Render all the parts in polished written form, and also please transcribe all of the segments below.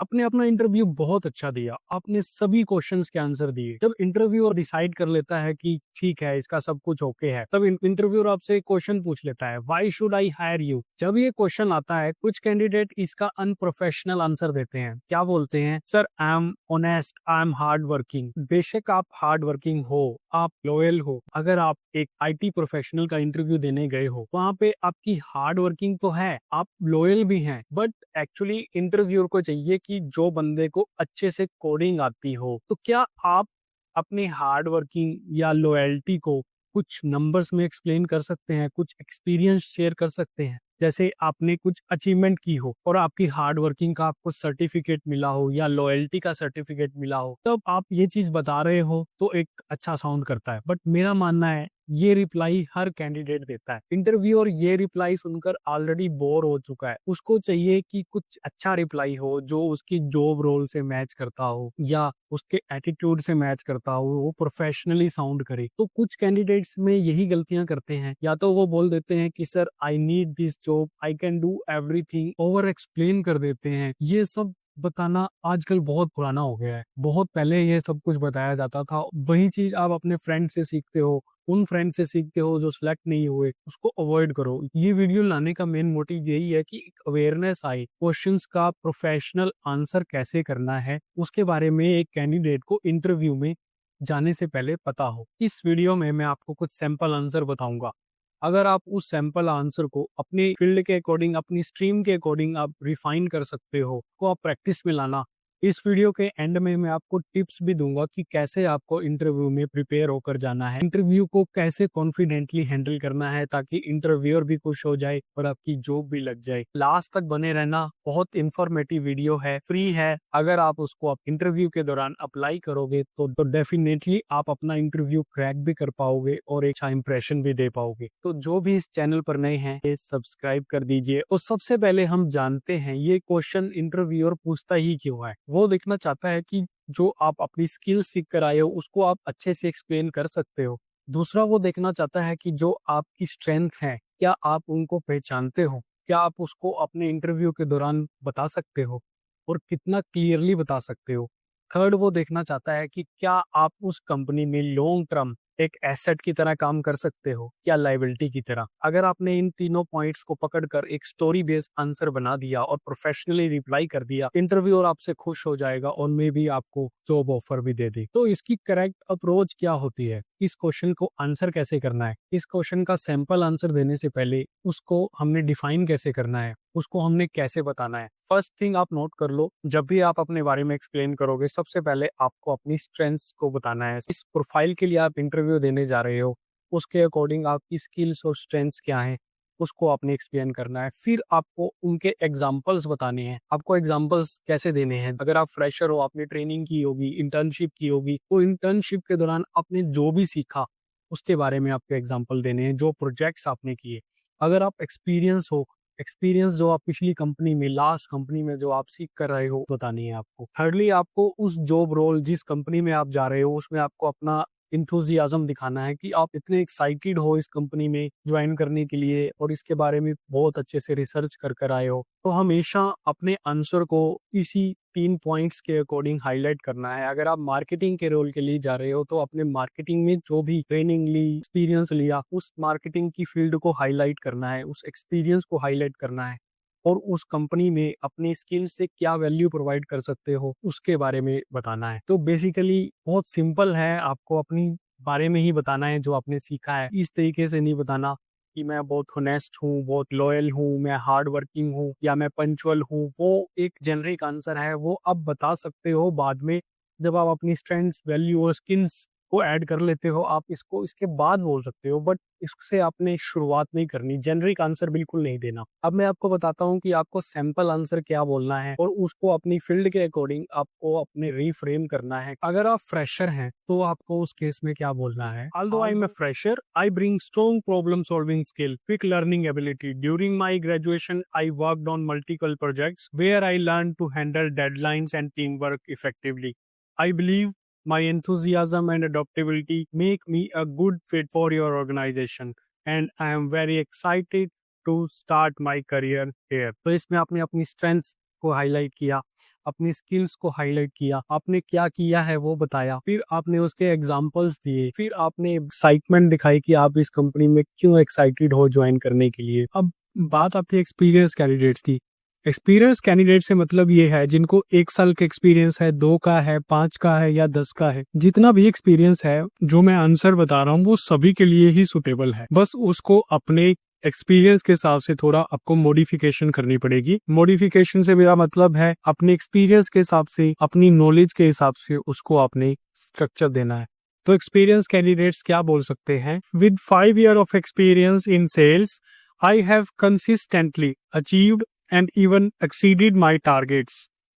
आपने अपना इंटरव्यू बहुत अच्छा दिया, आपने सभी क्वेश्चंस के आंसर दिए। जब इंटरव्यूअर डिसाइड कर लेता है कि ठीक है, इसका सब कुछ ओके है, तब इंटरव्यूअर आपसे एक क्वेश्चन पूछ लेता है, why should I hire you. जब ये क्वेश्चन आता है, कुछ कैंडिडेट इसका अनप्रोफेशनल आंसर देते हैं। क्या बोलते हैं? Sir, I am honest, I am hard working. बेशक आप हार्ड वर्किंग हो, आप लॉयल हो, अगर आप एक आईटी प्रोफेशनल का इंटरव्यू देने गए हो, वहाँ पे आपकी हार्ड वर्किंग तो है, आप लॉयल भी हैं, बट एक्चुअली इंटरव्यूअर को चाहिए कि जो बंदे को अच्छे से कोडिंग आती हो। तो क्या आप अपनी हार्ड वर्किंग या लॉयल्टी को कुछ नंबर्स में एक्सप्लेन कर सकते हैं, कुछ एक्सपीरियंस शेयर कर सकते हैं? जैसे आपने कुछ अचीवमेंट की हो और आपकी हार्ड वर्किंग का आपको सर्टिफिकेट मिला हो या लॉयल्टी का सर्टिफिकेट मिला हो, तब आप ये चीज बता रहे हो तो एक अच्छा साउंड करता है। बट मेरा मानना है, ये रिप्लाई हर कैंडिडेट देता है। इंटरव्यूअर ये रिप्लाई सुनकर ऑलरेडी बोर हो चुका है, उसको चाहिए कि कुछ अच्छा रिप्लाई हो जो उसकी जॉब रोल से मैच करता हो या उसके एटीट्यूड से मैच करता हो, वो प्रोफेशनली साउंड करे। तो कुछ कैंडिडेट्स में यही गलतियां करते हैं, या तो वो बोल देते हैं कि sir I need this job, I can do everything, over explain कर देते हैं। ये सब बताना आजकल बहुत पुराना हो गया है, बहुत पहले ये सब कुछ बताया जाता था। वही चीज आप अपने फ्रेंड से सीखते हो, उन फ्रेंड से सीखते हो जो सिलेक्ट नहीं हुए, उसको अवॉइड करो। ये वीडियो लाने का मेन मोटिव यही है कि एक अवेयरनेस आए, क्वेश्चंस का प्रोफेशनल आंसर कैसे करना है उसके बारे में एक कैंडिडेट को इंटरव्यू में जाने से पहले पता हो। इस वीडियो में मैं आपको कुछ सैंपल आंसर बताऊंगा। अगर आप उस सैंपल आंसर को अपनी फील्ड के अकॉर्डिंग, अपनी स्ट्रीम के अकॉर्डिंग आप रिफाइन कर सकते हो, को आप प्रैक्टिस में लाना। इस वीडियो के एंड में मैं आपको टिप्स भी दूंगा कि कैसे आपको इंटरव्यू में प्रिपेयर होकर जाना है, इंटरव्यू को कैसे कॉन्फिडेंटली हैंडल करना है ताकि इंटरव्यूअर भी खुश हो जाए और आपकी जॉब भी लग जाए। लास्ट तक बने रहना, बहुत इंफॉर्मेटिव वीडियो है, फ्री है। अगर आप उसको आप इंटरव्यू के दौरान अप्लाई करोगे तो डेफिनेटली आप अपना इंटरव्यू क्रैक भी कर पाओगे और एक अच्छा इंप्रेशन भी दे पाओगे। तो जो भी इस चैनल पर नए हैं, ये सब्सक्राइब कर दीजिए। और सबसे पहले हम जानते हैं ये क्वेश्चन इंटरव्यूअर पूछता ही क्यों है। वो देखना चाहता है कि जो आप अपनी स्किल सीख कर आए हो उसको आप अच्छे से एक्सप्लेन कर सकते हो। दूसरा, वो देखना चाहता है कि जो आपकी स्ट्रेंथ है, क्या आप उनको पहचानते हो, क्या आप उसको अपने इंटरव्यू के दौरान बता सकते हो और कितना क्लियरली बता सकते हो। थर्ड, वो देखना चाहता है कि क्या आप उस कंपनी में लॉन्ग टर्म एक एसेट की तरह काम कर सकते हो या लाइबिलिटी की तरह। अगर आपने इन तीनों पॉइंट्स को पकड़कर एक स्टोरी बेस्ड आंसर बना दिया और प्रोफेशनली रिप्लाई कर दिया, इंटरव्यूअर आपसे खुश हो जाएगा और मे भी आपको जॉब ऑफर भी दे दे। तो इसकी करेक्ट अप्रोच क्या होती है, इस क्वेश्चन को आंसर कैसे करना है, इस क्वेश्चन का सैंपल आंसर देने से पहले उसको हमने डिफाइन कैसे करना है, उसको हमने कैसे बताना है। फर्स्ट थिंग आप नोट कर लो, जब भी आप अपने बारे में एक्सप्लेन करोगे, सबसे पहले आपको अपनी स्ट्रेंथ्स को बताना है। इस प्रोफाइल के लिए आप इंटरव्यू देने जा रहे हो, उसके अकॉर्डिंग आपकी स्किल्स और स्ट्रेंथ्स क्या हैं, उसको आपने एक्सप्लेन करना है। फिर आपको उनके एग्जाम्पल्स बताने हैं। आपको एग्जाम्पल्स कैसे देने हैं? अगर आप फ्रेशर हो, आपने ट्रेनिंग की होगी, इंटर्नशिप की होगी, तो इंटर्नशिप के दौरान आपने जो भी सीखा उसके बारे में आपको एग्जाम्पल देने हैं, जो प्रोजेक्ट्स आपने किए। अगर आप एक्सपीरियंस हो, एक्सपीरियंस जो आप पिछली कंपनी में, लास्ट कंपनी में जो आप सीख कर रहे हो, बतानी है आपको। थर्डली, आपको उस जॉब रोल जिस कंपनी में आप जा रहे हो उसमें आपको अपना इंथुजियाज्म दिखाना है कि आप इतने एक्साइटेड हो इस कंपनी में ज्वाइन करने के लिए और इसके बारे में बहुत अच्छे से रिसर्च कर कर आए हो। तो हमेशा अपने आंसर को इसी 3 पॉइंट्स के अकॉर्डिंग हाईलाइट करना है। अगर आप मार्केटिंग के रोल के लिए जा रहे हो तो अपने मार्केटिंग में जो भी ट्रेनिंग ली, एक्सपीरियंस लिया, उस मार्केटिंग की फील्ड को हाईलाइट करना है, उस एक्सपीरियंस को हाईलाइट करना है और उस कंपनी में अपनी स्किल से क्या वैल्यू प्रोवाइड कर सकते हो उसके बारे में बताना है। तो बेसिकली बहुत सिंपल है, आपको अपनी बारे में ही बताना है जो आपने सीखा है। इस तरीके से नहीं बताना कि मैं बहुत होनेस्ट हूँ, बहुत लॉयल हूँ, मैं हार्ड वर्किंग हूँ या मैं पंचुअल हूँ। वो एक जेनरिक आंसर है, वो आप बता सकते हो बाद में, जब आप अपनी स्ट्रेंथ्स, वैल्यू और स्किल्स को ऐड कर लेते हो, आप इसको इसके बाद बोल सकते हो। बट इससे आपने शुरुआत नहीं करनी, जेनरिक आंसर बिल्कुल नहीं देना। अब मैं आपको बताता हूँ कि आपको सैंपल आंसर क्या बोलना है और उसको अपनी फील्ड के अकॉर्डिंग आपको अपने रीफ्रेम करना है। अगर आप फ्रेशर हैं तो आपको उस केस में क्या बोलना है? Although I'm a fresher, I bring strong problem solving skill, quick learning ability. During my graduation, I worked on multiple projects where I learned to handle deadlines and teamwork effectively. I believe my enthusiasm and adaptability make me a good fit for your organization, and I am very excited to start my career here. तो इसमें आपने अपनी strengths को highlight किया, अपनी skills को highlight किया, आपने क्या किया है वो बताया, फिर आपने उसके एग्जांपल्स दिए, फिर आपने एक्साइटमेंट दिखाई कि आप इस कंपनी में क्यों एक्साइटेड हो ज्वाइन करने के लिए। अब बात आती है एक्सपीरियंस कैंडिडेट्स की। एक्सपीरियंस कैंडिडेट से मतलब ये है जिनको 1 साल का एक्सपीरियंस है, 2 का है, 5 का है या 10 का है। जितना भी एक्सपीरियंस है जो मैं आंसर बता रहा हूँ वो सभी के लिए ही सुटेबल है। बस उसको अपने एक्सपीरियंस के हिसाब से थोड़ा आपको मॉडिफिकेशन करनी पड़ेगी। मॉडिफिकेशन से मेरा मतलब है अपने एक्सपीरियंस के हिसाब से, अपनी नॉलेज के हिसाब से उसको आपने स्ट्रक्चर देना है। तो एक्सपीरियंस कैंडिडेट्स क्या बोल सकते हैं? With 5 years of experience in sales, I have consistently achieved and even exceeded my targets.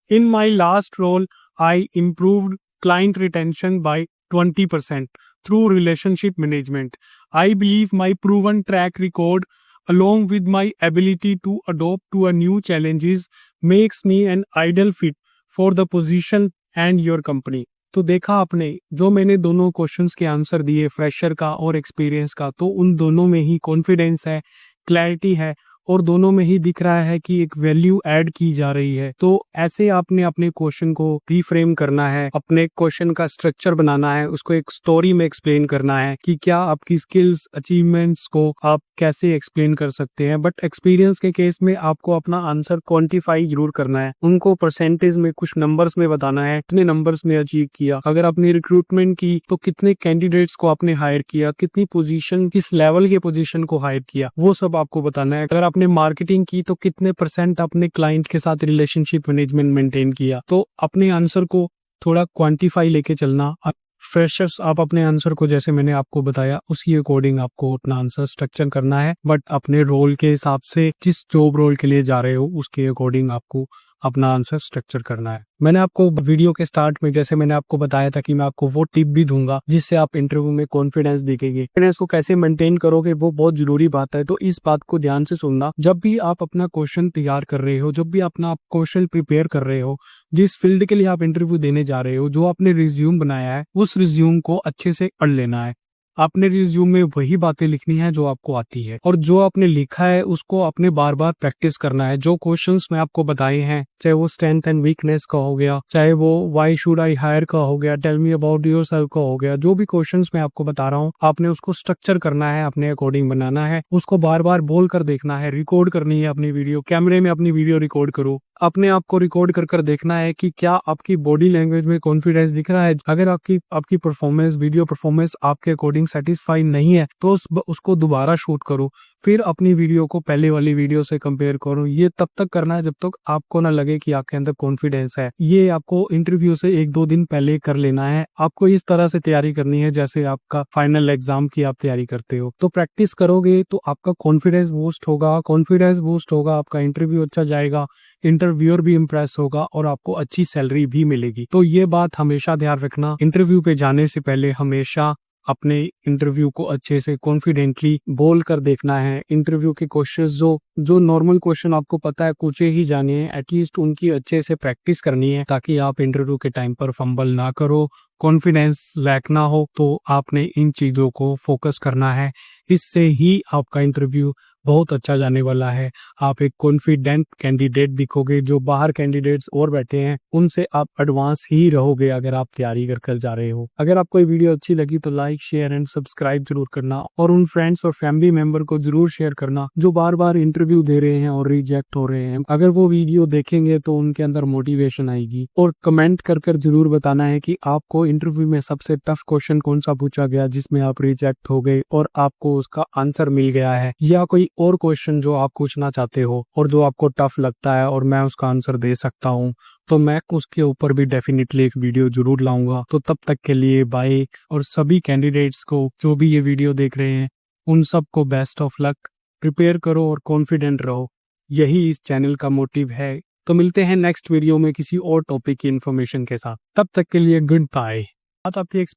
In my last role, I improved client retention by 20% through relationship management. I believe my proven track record, along with my ability to adapt to a new challenges, makes me an ideal fit for the position and your company. तो देखा आपने जो मैंने दोनों questions के answer दिए, fresher का और एक्सपीरियंस का, तो उन दोनों में ही कॉन्फिडेंस है, क्लैरिटी है और दोनों में ही दिख रहा है कि एक वैल्यू ऐड की जा रही है। तो ऐसे आपने अपने क्वेश्चन को रीफ्रेम करना है, अपने क्वेश्चन का स्ट्रक्चर बनाना है, उसको एक स्टोरी में एक्सप्लेन करना है कि क्या आपकी स्किल्स, अचीवमेंट्स को आप कैसे एक्सप्लेन कर सकते हैं। बट एक्सपीरियंस के केस में आपको अपना आंसर क्वांटिफाई जरूर करना है, उनको परसेंटेज में, कुछ नंबर्स में बताना है, कितने नंबर्स में अचीव किया। अगर आपने रिक्रूटमेंट की तो कितने कैंडिडेट्स को आपने हायर किया, कितनी पोजीशन, किस लेवल के पोजीशन को हायर किया, वो सब आपको बताना है। अगर आपने मार्केटिंग की तो कितने % अपने क्लाइंट के साथ रिलेशनशिप मैनेजमेंट मेंटेन किया। तो अपने आंसर को थोड़ा क्वांटिफाई लेके चलना। फ्रेशर्स आप अपने आंसर को जैसे मैंने आपको बताया उसी अकॉर्डिंग आपको अपना आंसर स्ट्रक्चर करना है, बट अपने रोल के हिसाब से, जिस जॉब रोल के लिए जा रहे हो उसके अकॉर्डिंग आपको अपना आंसर स्ट्रक्चर करना है। मैंने आपको वीडियो के स्टार्ट में जैसे मैंने आपको बताया था कि मैं आपको वो टिप भी दूंगा जिससे आप इंटरव्यू में कॉन्फिडेंस दिखेंगे। कॉन्फिडेंस को कैसे मेंटेन करोगे वो बहुत जरूरी बात है, तो इस बात को ध्यान से सुनना। जब भी आप अपना क्वेश्चन तैयार कर रहे हो, जब भी अपना आप क्वेश्चन प्रिपेयर कर रहे हो, जिस फील्ड के लिए आप इंटरव्यू देने जा रहे हो, जो आपने रिज्यूम बनाया है उस रिज्यूम को अच्छे से पढ़ लेना है। आपने रिज्यूम में वही बातें लिखनी है जो आपको आती है, और जो आपने लिखा है उसको आपने बार बार प्रैक्टिस करना है। जो क्वेश्चंस मैं आपको बताए हैं, चाहे वो स्ट्रेंथ एंड वीकनेस का हो गया, चाहे वो व्हाई शुड आई हायर का हो गया, टेल मी अबाउट योरसेल्फ का हो गया, जो भी क्वेश्चंस मैं आपको बता रहा हूँ आपने उसको स्ट्रक्चर करना है, अपने अकॉर्डिंग बनाना है, उसको बार बार बोल कर देखना है, रिकॉर्ड करनी है अपनी वीडियो, कैमरे में अपनी वीडियो रिकॉर्ड करो, अपने आप को रिकॉर्ड कर देखना है कि क्या आपकी बॉडी लैंग्वेज में कॉन्फिडेंस दिख रहा है। अगर आपकी परफॉर्मेंस, वीडियो परफॉर्मेंस आपके अकॉर्डिंग सेटिस्फाई नहीं है तो उसको दोबारा शूट करो, फिर अपनी वीडियो को पहले वाली वीडियो से कंपेयर करो। ये तब तक करना है जब तक आपको ना लगे कि आपके अंदर कॉन्फिडेंस है। ये आपको इंटरव्यू से 1-2 दिन पहले कर लेना है। आपको इस तरह से तैयारी करनी है जैसे आपका फाइनल एग्जाम की आप तैयारी करते हो। तो प्रैक्टिस करोगे तो आपका कॉन्फिडेंस बूस्ट होगा, आपका इंटरव्यू अच्छा जाएगा, इंटरव्यूअर भी इम्प्रेस होगा और आपको अच्छी सैलरी भी मिलेगी। तो ये बात हमेशा ध्यान रखना, इंटरव्यू पे जाने से पहले हमेशा अपने इंटरव्यू को अच्छे से कॉन्फिडेंटली बोल कर देखना है। इंटरव्यू के क्वेश्चंस जो नॉर्मल क्वेश्चन आपको पता है पूछे ही जाने हैं, एटलीस्ट उनकी अच्छे से प्रैक्टिस करनी है ताकि आप इंटरव्यू के टाइम पर फंबल ना करो, कॉन्फिडेंस लैक ना हो। तो आपने इन चीजों को फोकस करना है, इससे ही आपका इंटरव्यू बहुत अच्छा जाने वाला है। आप एक कॉन्फिडेंट कैंडिडेट दिखोगे, जो बाहर कैंडिडेट्स और बैठे हैं उनसे आप एडवांस ही रहोगे अगर आप तैयारी कर जा रहे हो। अगर आपको ये वीडियो अच्छी लगी तो लाइक, शेयर एंड सब्सक्राइब जरूर करना, और उन फ्रेंड्स और फैमिली मेंबर को जरूर शेयर करना जो बार बार इंटरव्यू दे रहे हैं और रिजेक्ट हो रहे हैं। अगर वो वीडियो देखेंगे तो उनके अंदर मोटिवेशन आएगी। और कमेंट कर जरूर बताना है कि आपको इंटरव्यू में सबसे टफ क्वेश्चन कौन सा पूछा गया जिसमें आप रिजेक्ट हो गए और आपको उसका आंसर मिल गया है, या कोई और क्वेश्चन जो आप पूछना चाहते हो और जो आपको टफ लगता है और मैं उसका आंसर दे सकता हूँ, तो मैं उसके ऊपर भी डेफिनेटली एक वीडियो जरूर लाऊंगा। तो तब तक के लिए बाय। और सभी कैंडिडेट्स को जो भी ये वीडियो देख रहे हैं उन सबको बेस्ट ऑफ लक। प्रिपेयर करो और कॉन्फिडेंट रहो, यही इस चैनल का मोटिव है। तो मिलते हैं नेक्स्ट वीडियो में किसी और टॉपिक की इन्फॉर्मेशन के साथ, तब तक के लिए गुड बाय। बात आपकी